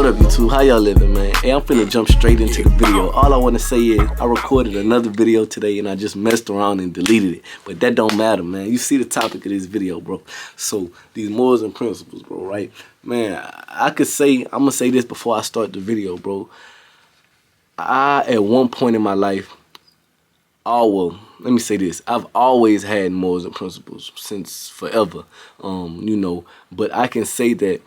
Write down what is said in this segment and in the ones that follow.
What up, YouTube? How y'all living, man? Hey, I'm finna jump straight into the video. All I want to say is I recorded another video today and I just messed around and deleted it. But that don't matter, man. You see the topic of this video, bro. So, these morals and principles, bro, right? Man, I could say, I'm gonna say this before I start the video, bro. At one point in my life, well, let me say this. I've always had morals and principles since forever, but I can say that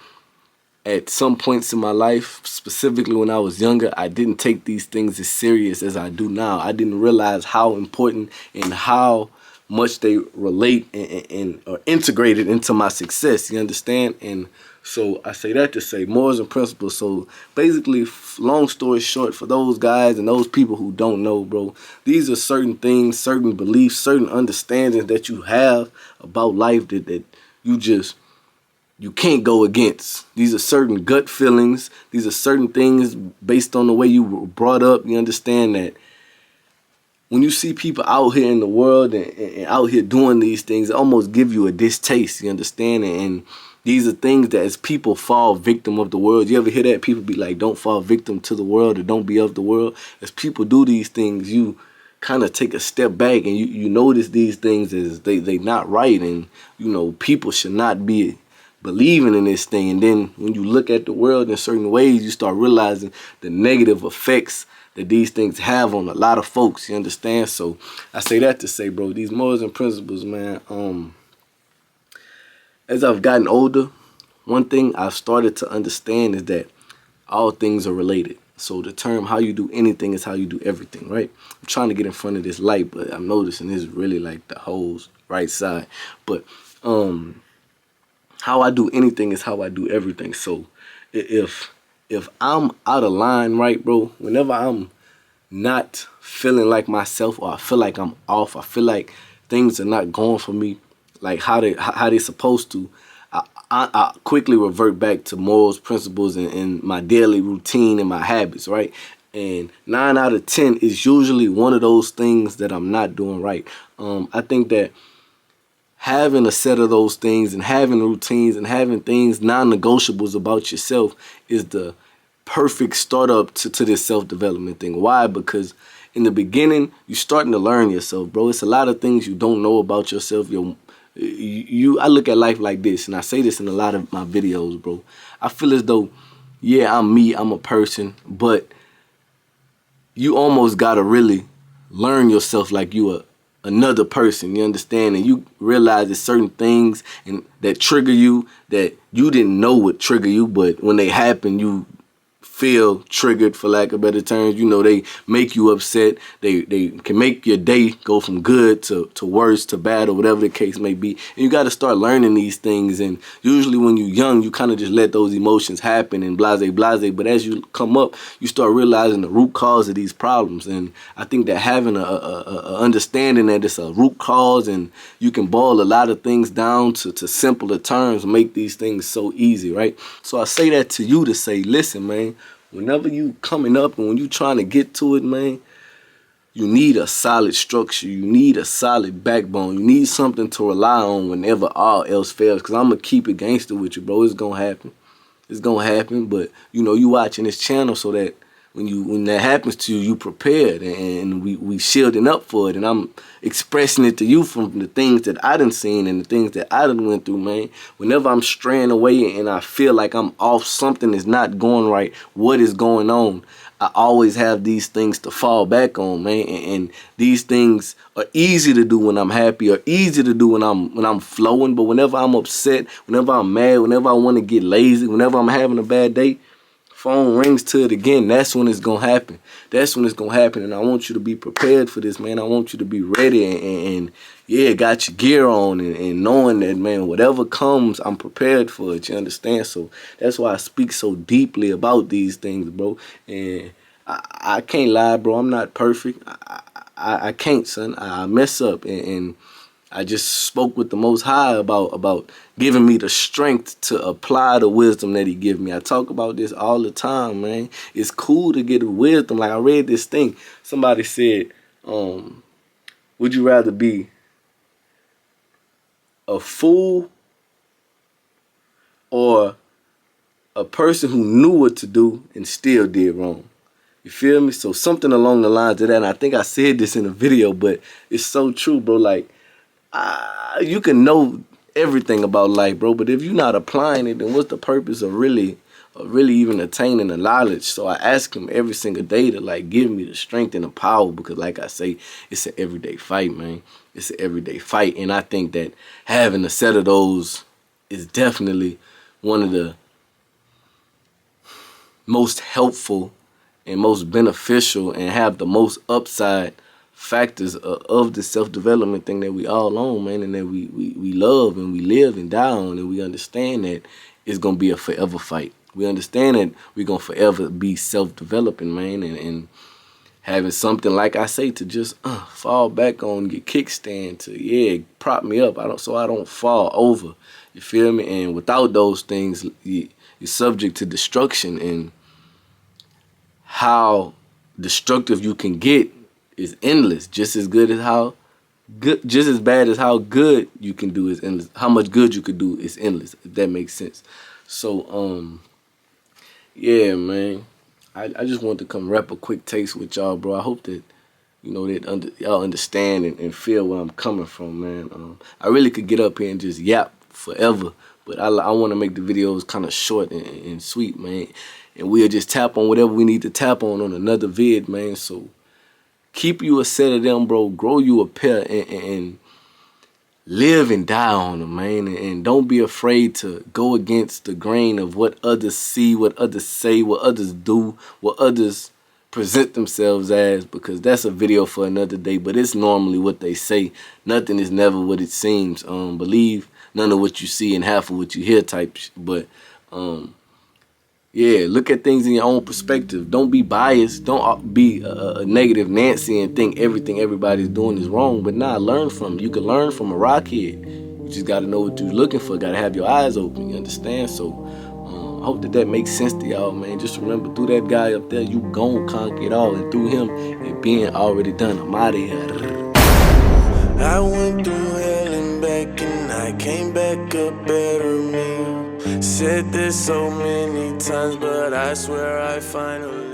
at some points in my life, specifically when I was younger, I didn't take these things as serious as I do now. I didn't realize how important and how much they relate and are integrated into my success, you understand? And so I say that to say morals and principles. So basically, long story short, for those guys and those people who don't know, bro, these are certain things, certain beliefs, certain understandings that you have about life that you can't go against. These are certain gut feelings. These are certain things based on the way you were brought up. You understand that when you see people out here in the world and out here doing these things, it almost give you a distaste, you understand? And these are things that as people fall victim of the world, you ever hear that? People be like, don't fall victim to the world or don't be of the world. As people do these things, you kind of take a step back and you notice these things as they not right. And, people should not be believing in this thing. And then when you look at the world in certain ways, you start realizing the negative effects that these things have on a lot of folks, you understand? So I say that to say, bro, these morals and principles, man, as I've gotten older, one thing I've started to understand is that all things are related. So the term how you do anything is how you do everything, right? I'm trying to get in front of this light, but I'm noticing this is really like the whole right side. But how I do anything is how I do everything. So if I'm out of line, right, bro, whenever I'm not feeling like myself or I feel like I'm off, I feel like things are not going for me like how they supposed to, I quickly revert back to morals, principles, and my daily routine and my habits, right? And 9 out of 10 is usually one of those things that I'm not doing right. I think that having a set of those things and having routines and having things non-negotiables about yourself is the perfect startup to this self-development thing. Why? Because in the beginning, you're starting to learn yourself, bro. It's a lot of things you don't know about yourself. I look at life like this, and I say this in a lot of my videos, bro. I feel as though, yeah, I'm me, I'm a person, but you almost gotta really learn yourself like you are another person, you understand? And you realize there's certain things and that trigger you that you didn't know would trigger you, but when they happen, you feel triggered, for lack of better terms. They make you upset. They can make your day go from good to worse to bad or whatever the case may be. And you got to start learning these things. And usually when you're young, you kind of just let those emotions happen and blase. But as you come up, you start realizing the root cause of these problems. And I think that having a understanding that it's a root cause and you can boil a lot of things down to simpler terms make these things so easy, right? So I say that to you to say, listen, man, whenever you coming up and when you trying to get to it, man, you need a solid structure. You need a solid backbone. You need something to rely on whenever all else fails. Because I'm going to keep it gangster with you, bro. It's going to happen. It's going to happen. But, you watching this channel so that when that happens to you, you prepared and we shielding up for it. And I'm expressing it to you from the things that I done seen and the things that I done went through, man. Whenever I'm straying away and I feel like I'm off, something is not going right, what is going on, I always have these things to fall back on, man. And these things are easy to do when I'm happy or easy to do when I'm flowing. But whenever I'm upset, whenever I'm mad, whenever I want to get lazy, whenever I'm having a bad day, phone rings to it again, that's when it's going to happen. That's when it's going to happen. And I want you to be prepared for this, man. I want you to be ready and yeah, got your gear on and knowing that, man, whatever comes, I'm prepared for it, you understand? So that's why I speak so deeply about these things, bro. And I can't lie, bro. I'm not perfect. I can't, son. I mess up and I just spoke with the Most High about giving me the strength to apply the wisdom that he give me. I talk about this all the time, man. It's cool to get wisdom. Like I read this thing. Somebody said, would you rather be a fool or a person who knew what to do and still did wrong. You feel me? So something along the lines of that, and I think I said this in a video, but it's so true, bro. Like, you can know everything about life, bro, but if you're not applying it, then what's the purpose of really even attaining the knowledge? So I ask him every single day to, like, give me the strength and the power, because like I say, it's an everyday fight, man. It's an everyday fight, and I think that having a set of those is definitely one of the most helpful and most beneficial and have the most upside factors of the self-development thing that we all on, man, and that we love and we live and die on, and we understand that it's going to be a forever fight. We understand that we're going to forever be self-developing, man, and having something, like I say, to just fall back on, get kickstand to, yeah, prop me up so I don't fall over. You feel me? And without those things, you're subject to destruction, and how destructive you can get is endless. Just as bad as how good you can do is endless. How much good you could do is endless, if that makes sense. So, yeah, man. I just wanted to come rap a quick taste with y'all, bro. I hope that, you know, that y'all understand and feel where I'm coming from, man. I really could get up here and just yap forever, but I want to make the videos kind of short and sweet, man. And we'll just tap on whatever we need to tap on another vid, man. So keep you a set of them, bro. Grow you a pair and live and die on them, man. And don't be afraid to go against the grain of what others see, what others say, what others do, what others present themselves as, because that's a video for another day. But it's normally what they say. Nothing is never what it seems. Believe none of what you see and half of what you hear type. But yeah, look at things in your own perspective. Don't be biased. Don't be a negative Nancy and think everything everybody's doing is wrong. But nah, learn from it. You can learn from a rockhead. You just got to know what you're looking for. Got to have your eyes open, you understand? So I hope that makes sense to y'all, man. Just remember, through that guy up there, you gon' conquer it all. And through him, it being already done. I'm out of here. I went through hell and back, and I came back a better me. Said this so many times, but I swear I finally